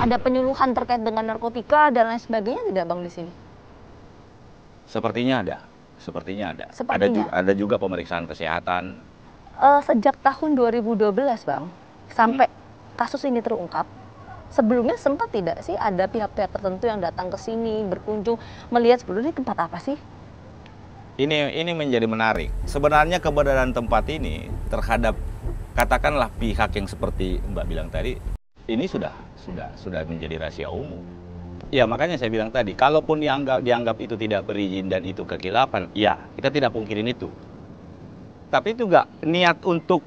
Ada penyuluhan terkait dengan narkotika dan lain sebagainya tidak Bang di sini? Sepertinya ada. Sepertinya ada. Sepertinya. Ada juga pemeriksaan kesehatan. Sejak tahun 2012 Bang, sampai kasus ini terungkap, sebelumnya sempat tidak sih ada pihak-pihak tertentu yang datang ke sini, berkunjung, melihat sebelumnya ini tempat apa sih? Ini menjadi menarik. Sebenarnya keberadaan tempat ini terhadap katakanlah pihak yang seperti Mbak bilang tadi, ini sudah menjadi rahasia umum. Ya makanya saya bilang tadi, kalaupun dianggap itu tidak berizin dan itu kekilapan, ya kita tidak pungkirin itu. Tapi itu juga niat untuk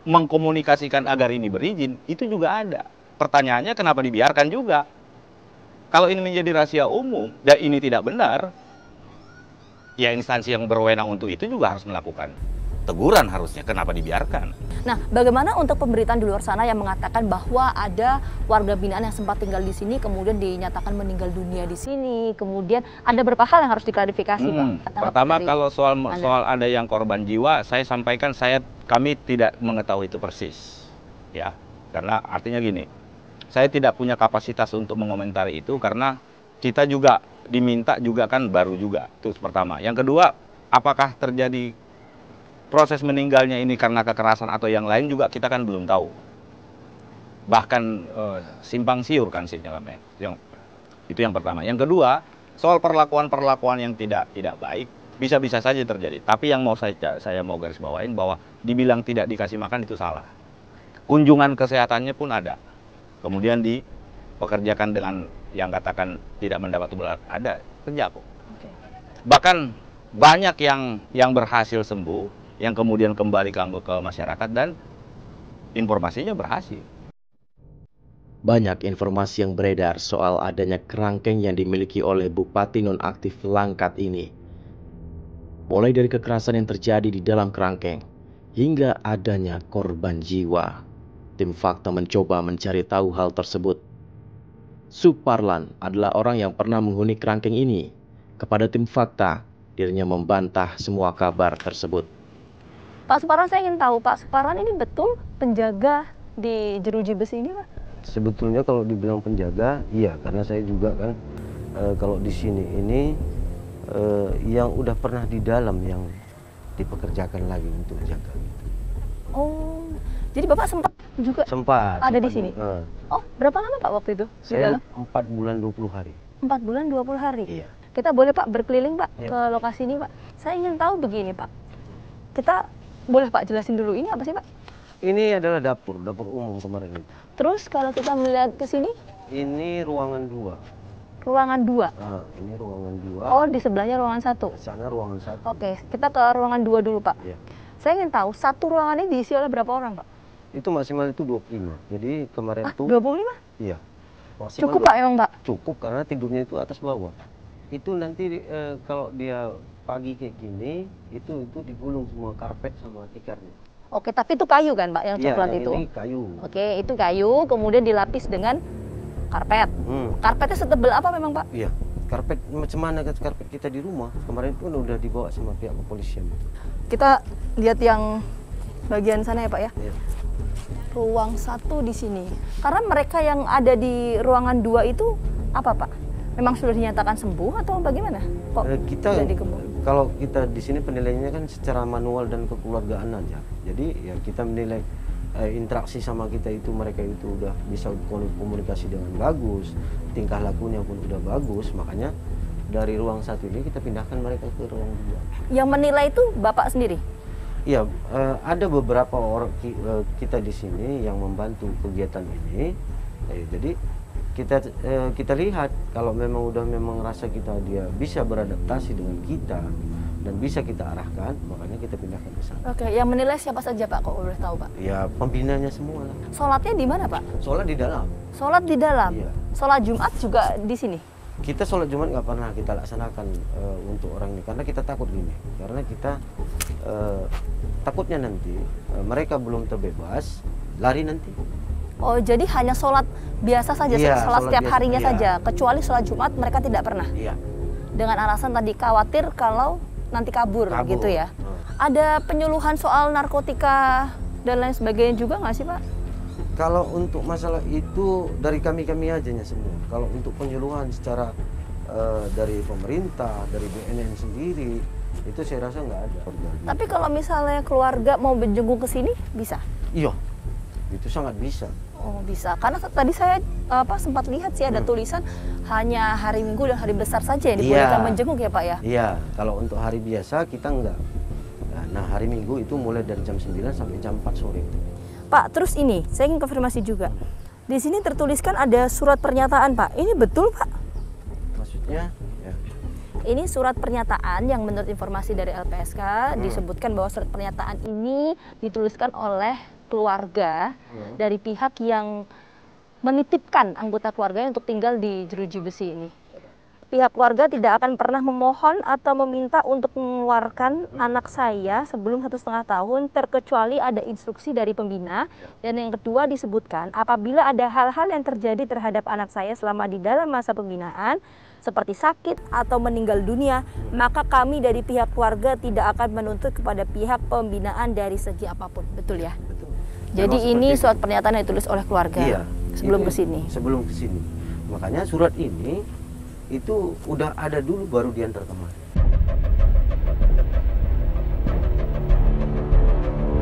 mengkomunikasikan agar ini berizin, itu juga ada. Pertanyaannya kenapa dibiarkan juga? Kalau ini menjadi rahasia umum dan ini tidak benar, ya instansi yang berwenang untuk itu juga harus melakukan teguran harusnya, kenapa dibiarkan. Nah, bagaimana untuk pemberitaan di luar sana yang mengatakan bahwa ada warga binaan yang sempat tinggal di sini, kemudian dinyatakan meninggal dunia di sini, kemudian ada beberapa hal yang harus diklarifikasi, Pak. Pertama, kalau soal ada yang korban jiwa, saya sampaikan kami tidak mengetahui itu persis, ya, karena artinya gini, saya tidak punya kapasitas untuk mengomentari itu karena kita juga diminta juga kan baru juga, itu pertama. Yang kedua, apakah terjadi proses meninggalnya ini karena kekerasan atau yang lain juga kita kan belum tahu. Bahkan simpang siur kan sinyalnya. Itu yang pertama. Yang kedua, soal perlakuan yang tidak baik bisa saja terjadi. Tapi yang saya mau garis bawain bahwa dibilang tidak dikasih makan itu salah. Kunjungan kesehatannya pun ada. Kemudian dipekerjakan dengan yang katakan tidak mendapat tubuh ada kerja kok. Bahkan banyak yang berhasil sembuh, yang kemudian kembali ke masyarakat dan informasinya berhasil. Banyak informasi yang beredar soal adanya kerangkeng yang dimiliki oleh Bupati nonaktif Langkat ini. Mulai dari kekerasan yang terjadi di dalam kerangkeng hingga adanya korban jiwa. Tim Fakta mencoba mencari tahu hal tersebut. Suparlan adalah orang yang pernah menghuni kerangkeng ini. Kepada Tim Fakta, dirinya membantah semua kabar tersebut. Pak Suparlan, saya ingin tahu, Pak Suparlan ini betul penjaga di Jeruji Besi ini, Pak? Sebetulnya kalau dibilang penjaga, iya, karena saya juga kan kalau di sini ini yang udah pernah di dalam yang dipekerjakan lagi untuk jaga. Oh, jadi Bapak sempat juga ada di sini? Oh, berapa lama Pak waktu itu? Saya 4 bulan 20 hari. 4 bulan 20 hari? Iya. Kita boleh Pak berkeliling Pak Iya. ke lokasi ini Pak? Saya ingin tahu begini Pak, kita boleh Pak jelasin dulu ini apa sih Pak? Ini adalah dapur umum kemarin itu. Terus kalau kita melihat ke sini? Ini ruangan 2. Ruangan 2? Ini ruangan 2. Oh, di sebelahnya ruangan 1? Sana ruangan 1. Oke, kita ke ruangan 2 dulu Pak. Iya. Saya ingin tahu, satu ruangan ini diisi oleh berapa orang Pak? Itu maksimal itu 25. Jadi kemarin tuh 25? Iya. Cukup Pak emang Pak? Cukup karena tidurnya itu atas bawah. Itu nanti kalau dia pagi kayak gini, itu digulung semua karpet sama tikarnya. Oke, tapi itu kayu kan Pak yang coklat yang itu? Ini kayu. Oke, itu kayu, kemudian dilapis dengan karpet. Karpetnya setebal apa memang Pak? Iya, karpet macam mana karpet kita di rumah. Kemarin pun udah dibawa sama pihak kepolisian. Kita lihat yang bagian sana ya Pak ya. Iya. Ruang 1 di sini. Karena mereka yang ada di ruangan 2 itu apa Pak? Memang sudah dinyatakan sembuh atau bagaimana? Kok kita tidak dikebut? Kalau kita di sini penilaiannya kan secara manual dan kekeluargaan aja. Jadi ya kita menilai interaksi sama kita itu, mereka itu udah bisa komunikasi dengan bagus, tingkah lakunya pun udah bagus, makanya dari ruang 1 ini kita pindahkan mereka ke ruang 2. Yang menilai itu Bapak sendiri? Iya, ada beberapa orang kita di sini yang membantu kegiatan ini. Jadi kita lihat kalau memang rasa dia bisa beradaptasi dengan kita dan bisa kita arahkan, makanya kita pindahkan ke sana. Oke, yang menilai siapa saja Pak, kok boleh tahu Pak? Ya pembinanya semua lah. Sholatnya di mana Pak? Sholat di dalam. Sholat di dalam? Iya. Sholat Jumat juga di sini? Kita sholat Jumat nggak pernah kita laksanakan untuk orang ini, karena kita takut gini. Karena kita takutnya nanti mereka belum terbebas, lari nanti. Oh, jadi hanya sholat biasa saja, Iya, sholat setiap biasa, harinya iya. saja, kecuali sholat Jumat mereka tidak pernah? Iya. Dengan alasan tadi khawatir kalau nanti kabur. Gitu ya? Ada penyuluhan soal narkotika dan lain sebagainya juga nggak sih Pak? Kalau untuk masalah itu dari kami-kami aja semua. Kalau untuk penyuluhan secara dari pemerintah, dari BNN sendiri, itu saya rasa nggak ada. Tapi kalau misalnya keluarga mau berjenguk ke sini, bisa? Iya, itu sangat bisa. Oh bisa, karena tadi saya sempat lihat sih ada tulisan hanya hari Minggu dan hari besar saja yang dibolehkan menjenguk ya Pak ya? Iya, kalau untuk hari biasa kita enggak. Nah hari Minggu itu mulai dari jam 9 sampai jam 4 sore. Pak, terus ini saya ingin konfirmasi juga. Di sini tertuliskan ada surat pernyataan Pak, ini betul Pak? Maksudnya? Ya. Ini surat pernyataan yang menurut informasi dari LPSK disebutkan bahwa surat pernyataan ini dituliskan oleh keluarga dari pihak yang menitipkan anggota keluarganya untuk tinggal di Jeruji Besi ini. Pihak keluarga tidak akan pernah memohon atau meminta untuk mengeluarkan anak saya sebelum 1,5 tahun terkecuali ada instruksi dari pembina. Dan yang kedua disebutkan apabila ada hal-hal yang terjadi terhadap anak saya selama di dalam masa pembinaan seperti sakit atau meninggal dunia, maka kami dari pihak keluarga tidak akan menuntut kepada pihak pembinaan dari segi apapun. Betul ya? Betul. Jadi ini surat pernyataan yang ditulis oleh keluarga sebelum ke sini. Sebelum ke sini. Makanya surat ini itu udah ada dulu baru diantar kemari.